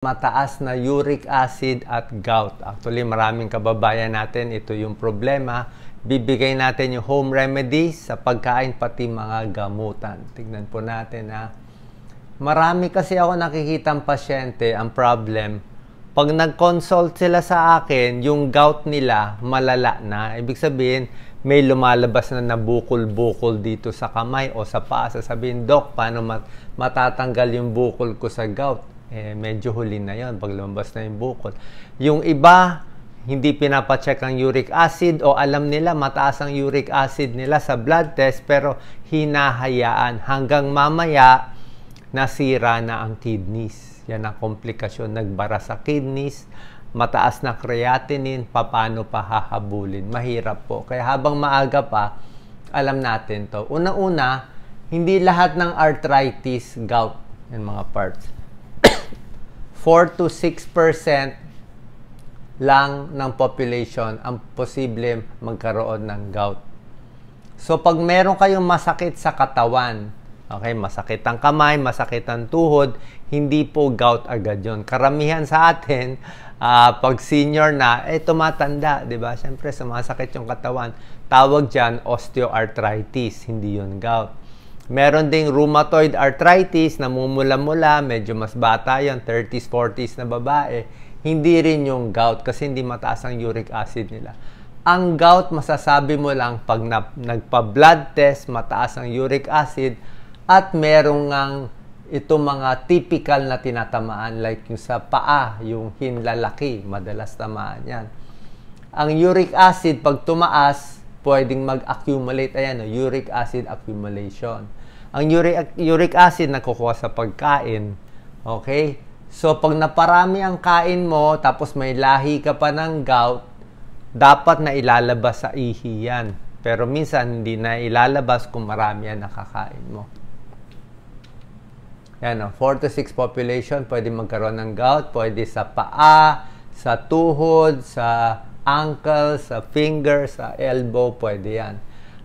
Mataas na uric acid at gout. Actually, maraming kababayan natin, ito yung problema. Bibigay natin yung home remedies sa pagkain, pati mga gamutan. Tignan po natin ha. Marami kasi ako nakikitang pasyente, ang problem, pag nag-consult sila sa akin, yung gout nila malala na. Ibig sabihin, may lumalabas na nabukol-bukol dito sa kamay o sa paa. Sasabihin, Doc, paano matatanggal yung bukol ko sa gout? Medyo huli na yon pag lumabas na yung bukol. Yung iba, hindi pinapacheck ang uric acid o alam nila mataas ang uric acid nila sa blood test pero hinahayaan hanggang mamaya nasira na ang kidneys. Yan ang komplikasyon, nagbara sa kidneys, mataas na creatinine, paano pa hahabulin? Mahirap po. Kaya habang maaga pa, alam natin to. Una-una, hindi lahat ng arthritis, gout, yung mga parts. 4 to 6% lang ng population ang posible magkaroon ng gout. So, pag meron kayong masakit sa katawan, okay, masakit ang kamay, masakit ang tuhod, hindi po gout agad yun. Karamihan sa atin, pag senior na, tumatanda, di ba? Siyempre, sumasakit yung katawan. Tawag dyan, osteoarthritis, hindi yun gout. Meron ding rheumatoid arthritis, namumula-mula, medyo mas bata yun, 30s, 40s na babae. Hindi rin yung gout kasi hindi mataas ang uric acid nila. Ang gout, masasabi mo lang pag nagpa-blood test, mataas ang uric acid at merong ngang itong mga typical na tinatamaan like yung sa paa, yung hinlalaki, madalas tamaan yan. Ang uric acid, pag tumaas, pwedeng mag-accumulate. Ayan, uric acid accumulation. Ang uric acid nakukuha sa pagkain. Okay? So, pag naparami ang kain mo, tapos may lahi ka pa ng gout, dapat na ilalabas sa ihi yan. Pero minsan, hindi na ilalabas kung marami yan nakakain mo. Yan, 4 to 6 population, pwede magkaroon ng gout. Pwede sa paa, sa tuhod, sa ankle, sa finger, sa elbow, pwede yan.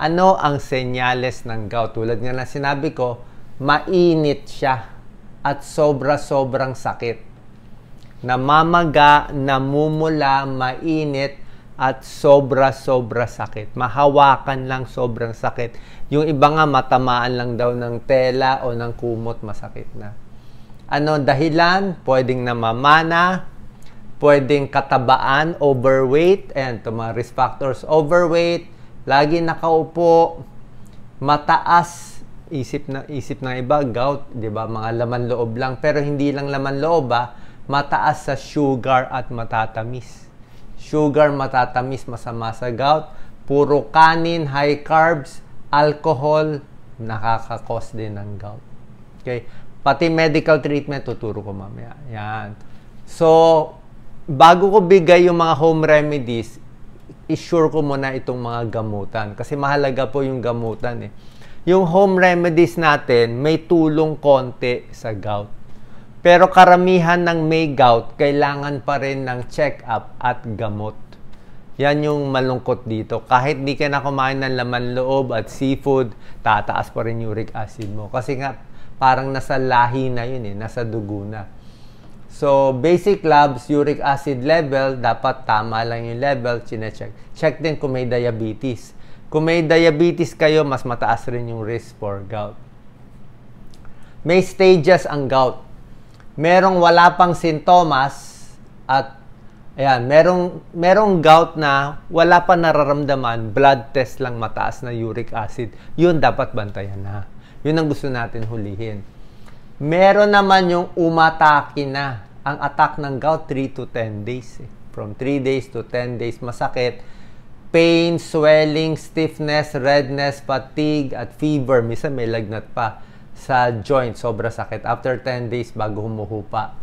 Ano ang senyales ng gout? Tulad nga na sinabi ko, mainit siya at sobra-sobrang sakit. Namamaga, namumula, mainit at sobra-sobra sakit. Mahawakan lang, sobrang sakit. Yung iba nga matamaan lang daw ng tela o ng kumot, masakit na. Ano dahilan? Pwedeng namamana, pwedeng katabaan, overweight, and mga risk factors, overweight, lagi nakaupo, mataas, isip ng iba, gout, di ba? Mga laman loob lang, pero hindi lang laman loob, mataas sa sugar at matatamis. Sugar, matatamis, masama sa gout. Puro kanin, high carbs, alcohol, nakaka-cause din ng gout. Okay? Pati medical treatment, tuturo ko mamaya. Yan. So, bago ko bigay yung mga home remedies, i-sure ko muna itong mga gamutan. Kasi mahalaga po yung gamutan eh. Yung home remedies natin, may tulong konti sa gout. Pero karamihan ng may gout, kailangan pa rin ng check-up at gamot. Yan yung malungkot dito. Kahit di ka na kumain ng laman loob at seafood, tataas pa rin uric acid mo. Kasi nga, parang nasa lahi na yun eh, nasa dugo na. So, basic labs, uric acid level, dapat tama lang yung level, chinecheck. Check din kung may diabetes. Kung may diabetes kayo, mas mataas rin yung risk for gout. May stages ang gout. Merong wala pang sintomas at ayan, merong gout na wala pa nararamdaman, blood test lang mataas na uric acid. Yun dapat bantayan na. Yun ang gusto natin hulihin. Meron naman yung umatake na. Ang attack ng gout, 3 to 10 days. From 3 days to 10 days, masakit. Pain, swelling, stiffness, redness, fatigue, at fever. Minsan may lagnat pa sa joint. Sobra sakit. After 10 days, bago humuhupa.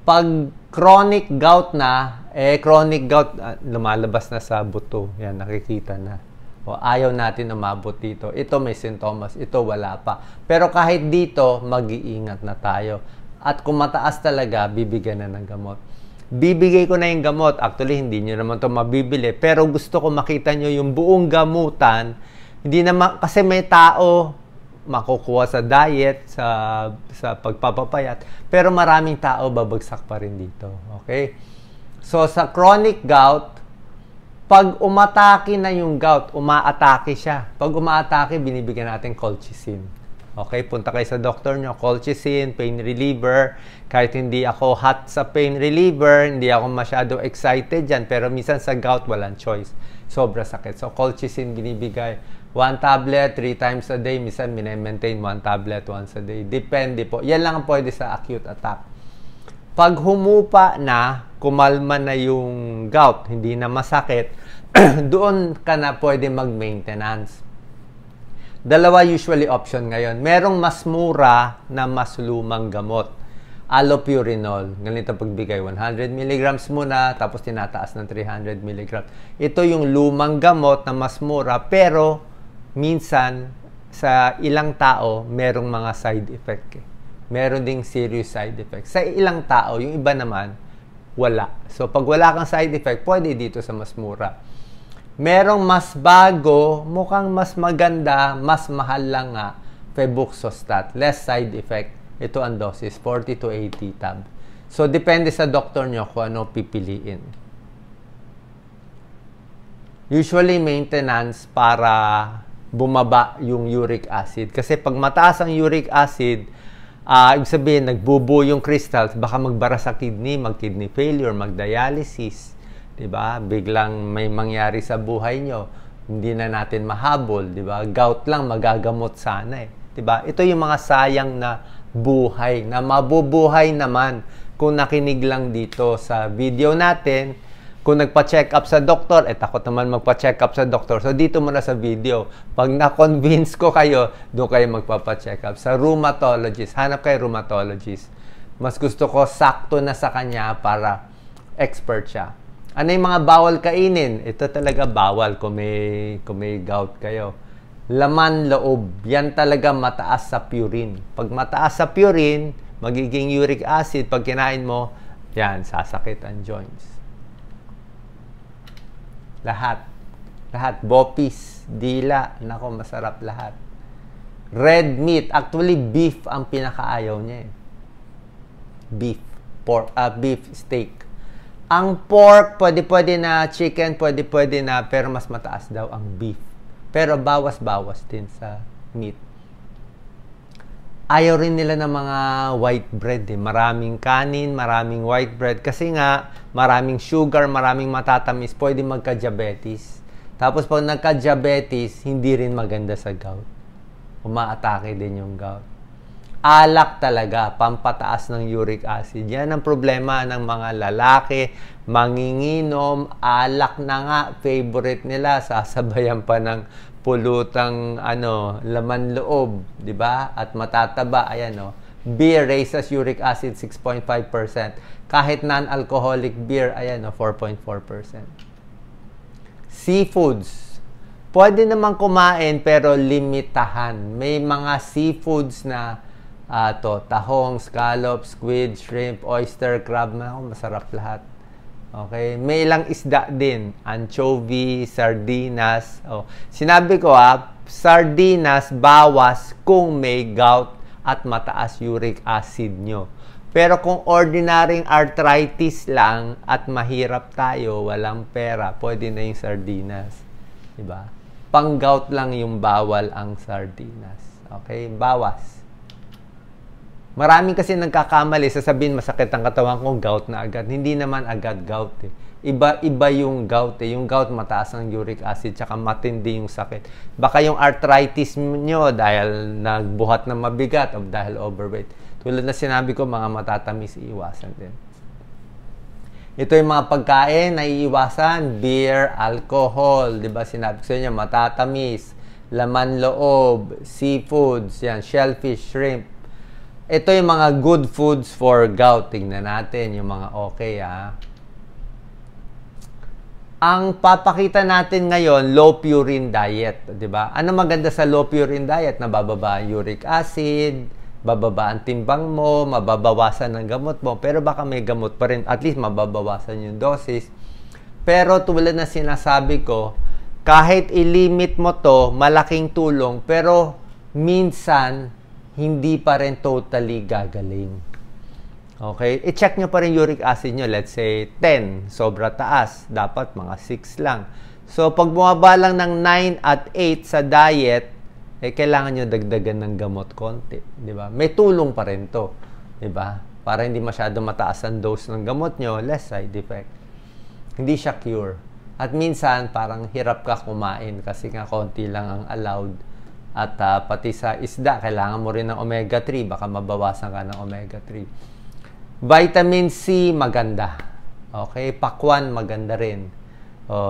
Pag chronic gout na, chronic gout, lumalabas na sa buto. Yan, nakikita na. O, ayaw natin umabot dito. Ito may sintomas, ito wala pa. Pero kahit dito, mag-iingat na tayo. At kung mataas talaga, bibigyan na ng gamot. Bibigay ko na yung gamot. Actually, hindi nyo naman ito mabibili. Pero gusto ko makita nyo yung buong gamutan. Hindi naman, kasi may tao, makukuha sa diet, sa pagpapapayat. Pero maraming tao babagsak pa rin dito. Okay? So, sa chronic gout, pag umatake na yung gout, umaatake siya. Pag umaatake, binibigyan natin colchicine. Okay? Punta kayo sa doktor nyo, colchicine, pain reliever. Kahit hindi ako hot sa pain reliever, hindi ako masyado excited dyan. Pero minsan sa gout, walang choice. Sobra sakit. So, colchicine binibigay. 1 tablet, 3 times a day. Minsan, maintain 1 tablet once a day. Depende po. Yan lang ang pwede sa acute attack. Pag humupa na, kumalma na yung gout, hindi na masakit, doon ka na pwede mag-maintenance. Dalawa usually option ngayon. Merong mas mura na mas lumang gamot. Allopurinol. Ganito pagbigay. 100 mg muna, tapos tinataas ng 300 mg. Ito yung lumang gamot na mas mura, pero minsan, sa ilang tao, merong mga side effect. Meron ding serious side effect. Sa ilang tao, yung iba naman, wala. So, pag wala kang side effect, pwede dito sa mas mura. Merong mas bago, mukhang mas maganda, mas mahal lang nga, Febuxostat. Less side effect. Ito ang dosis, 40 to 80 tab. So, depende sa doktor nyo kung ano pipiliin. Usually, maintenance para bumaba yung uric acid. Kasi pag mataas ang uric acid, ibig sabihin, nagbubuo yung crystals, baka magbara sa kidney, mag-kidney failure, mag-dialysis. Diba? Biglang may mangyari sa buhay nyo. Hindi na natin mahabol. Diba? Gout lang, magagamot sana eh. Diba? Ito yung mga sayang na buhay, na mabubuhay naman kung nakinig lang dito sa video natin. Kung nagpa-check up sa doktor, takot naman magpa-check up sa doktor. So, dito muna sa video. Pag na-convince ko kayo, doon kayo magpapa-check up. Sa rheumatologist, hanap kayo rheumatologist. Mas gusto ko sakto na sa kanya para expert siya. Ano yung mga bawal kainin? Ito talaga bawal kung may gout kayo. Laman loob. Yan talaga mataas sa purine. Pag mataas sa purine, magiging uric acid. Pag kinain mo, yan, sasakit ang joints. Lahat. Bopis, dila. Nako, masarap lahat. Red meat. Actually, beef ang pinakaayaw niya eh. Beef. Beef steak. Ang pork, pwede na. Chicken, pwede na. Pero mas mataas daw ang beef. Pero bawas-bawas din sa meat. Ayaw rin nila ng mga white bread eh. Maraming kanin, maraming white bread. Kasi nga, maraming sugar, maraming matatamis, pwede magka-diabetes. Tapos pag nagka-diabetes, hindi rin maganda sa gout. Umaatake din yung gout. Alak talaga, pampataas ng uric acid. Yan ang problema ng mga lalaki, manginginom, alak na nga, favorite nila, sasabayan pa ng pulutang laman loob, 'di ba? At matataba, ayan Beer raises uric acid 6.5%. Kahit non-alcoholic beer, ayan 4.4%. Seafoods. Pwede naman kumain pero limitahan. May mga seafoods na tahong, scallops, squid, shrimp, oyster, crab, masarap lahat. Okay, may ilang isda din, anchovy, sardinas. Sinabi ko sardinas bawas kung may gout at mataas uric acid nyo. Pero kung ordinaryong arthritis lang at mahirap tayo, walang pera, pwede na yung sardinas. Diba? Pang gout lang yung bawal ang sardinas. Okay, bawas. Maraming kasi nagkakamali, sasabihin masakit ang katawan ko, gout na agad. Hindi naman agad gout eh. Iba yung gout eh. Yung gout mataas ang uric acid, tsaka matindi yung sakit. Baka yung arthritis nyo dahil nagbuhat ng mabigat o dahil overweight. Tulad na sinabi ko, mga matatamis, iiwasan din. Ito yung mga pagkain na iiwasan, beer, alcohol, di ba sinabi ko sa inyo, matatamis, laman loob, seafoods, yan, shellfish, shrimp. Ito yung mga good foods for gout. Tingnan natin yung mga okay Ang papakita natin ngayon, low purine diet, 'di ba? Ano maganda sa low purine diet? Nabababa ang uric acid, bababa ang timbang mo, mababawasan ang gamot mo, pero baka may gamot pa rin, at least mababawasan yung dosis. Pero tulad na sinasabi ko, kahit i-limit mo to, malaking tulong, pero minsan, hindi pa rin totally gagaling. Okay? I-check nyo pa rin uric acid nyo. Let's say, 10. Sobra taas. Dapat mga 6 lang. So, pag bumaba lang ng 9 at 8 sa diet, kailangan nyo dagdagan ng gamot konti. Diba? May tulong pa rin to. Diba? Para hindi masyado mataas ang dose ng gamot nyo, less side effect. Hindi siya cure. At minsan, parang hirap ka kumain kasi nga konti lang ang allowed. At pati sa isda, kailangan mo rin ng omega-3. Baka mabawasan ka ng omega-3. Vitamin C, maganda. Okay? Pakwan, maganda rin.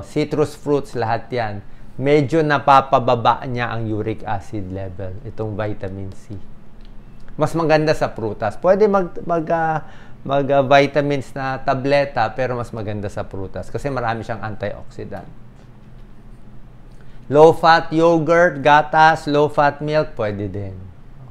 Citrus fruits, lahat yan. Medyo napapababa niya ang uric acid level, itong vitamin C. Mas maganda sa prutas. Pwede mag-vitamins na tableta, pero mas maganda sa prutas kasi marami siyang antioxidant. Low-fat yogurt, gatas, low-fat milk, pwede din.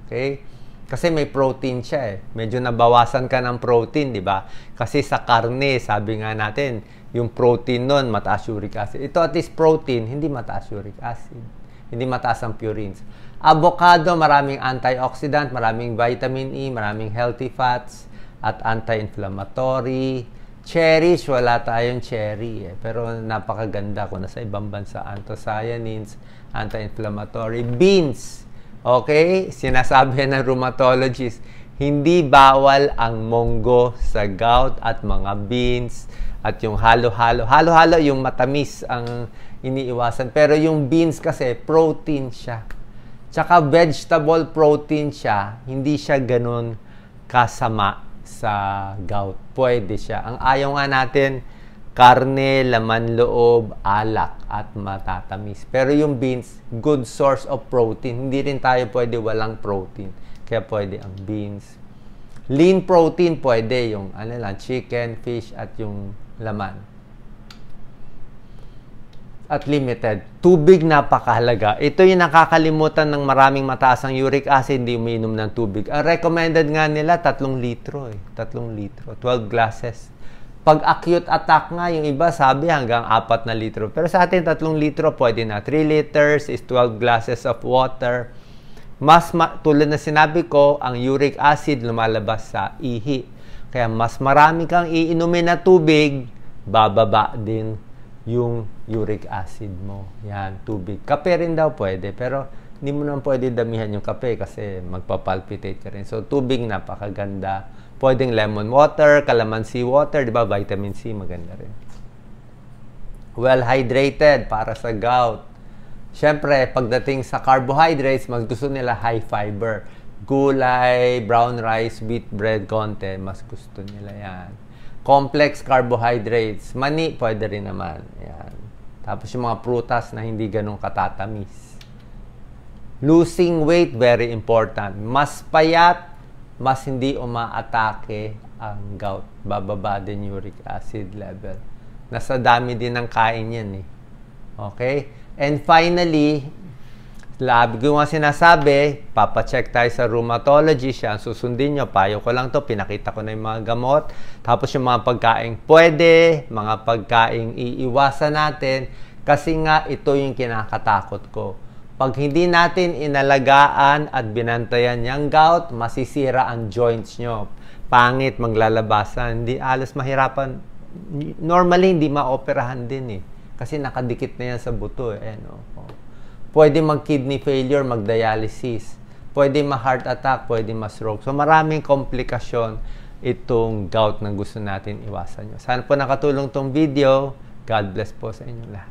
Okay? Kasi may protein siya eh. Medyo nabawasan ka ng protein, di ba? Kasi sa karne, sabi nga natin, yung protein nun, mataas uric acid. Ito at least protein, hindi mataas uric acid. Hindi mataas ang purines. Avocado, maraming antioxidant, maraming vitamin E, maraming healthy fats, at anti-inflammatory. Cherries, wala tayong cherry eh. Pero napakaganda kung nasa ibang bansa. Anthocyanins, anti-inflammatory. Beans, okay? Sinasabi ng rheumatologist, hindi bawal ang munggo sa gout at mga beans at yung halo-halo. Halo-halo yung matamis ang iniiwasan. Pero yung beans kasi, protein siya. Tsaka vegetable protein siya, hindi siya ganun kasama sa gout. Pwede siya. Ang ayaw nga natin, karne, laman loob, alak, at matatamis. Pero yung beans, good source of protein. Hindi rin tayo pwede walang protein. Kaya pwede ang beans. Lean protein, pwede. Yung chicken, fish, at yung laman. At limited. Tubig, napakahalaga. Ito yung nakakalimutan ng maraming mataas ang uric acid, hindi umiinom ng tubig. Ang recommended nga nila, 3 litro eh. 3 litro. 12 glasses. Pag acute attack nga, yung iba sabi hanggang 4 na litro. Pero sa atin, 3 litro, pwede na. 3 liters is 12 glasses of water. Tulad na sinabi ko, ang uric acid lumalabas sa ihi. Kaya mas marami kang iinumin na tubig, bababa din yung uric acid mo. Yan, tubig. Kape rin daw pwede, pero hindi mo naman pwede damihan yung kape kasi magpapalpitate ka rin. So, tubig, napakaganda. Pwedeng lemon water, calamansi water, di ba? Vitamin C, maganda rin. Well hydrated para sa gout. Siyempre, pagdating sa carbohydrates, gusto nila high fiber. Gulay, brown rice, wheat bread, konti, mas gusto nila yan. Complex carbohydrates. Mani, pwede rin naman. Yan. Tapos yung mga prutas na hindi ganun katatamis. Losing weight, very important. Mas payat, mas hindi umaatake ang gout. Bababa din uric acid level. Nasa dami din ng kain yan eh. Okay? And finally, labi ko nga sinasabi, papacheck tayo sa rheumatologist, siya ang susundin nyo. Payo ko lang to, pinakita ko na yung mga gamot. Tapos yung mga pagkaing pwede, mga pagkaing iiwasan natin. Kasi nga, ito yung kinakatakot ko. Pag hindi natin inalagaan at binantayan yung gout, masisira ang joints nyo. Pangit, maglalabasan. Hindi, alas mahirapan. Normally, hindi maoperahan din eh. Kasi nakadikit na yan sa buto eh. Pwede mag-kidney failure, mag-dialysis. Pwede ma-heart attack, pwede ma-stroke. So, maraming komplikasyon itong gout na gusto natin iwasan nyo. Sana po nakatulong tong video. God bless po sa inyo lahat.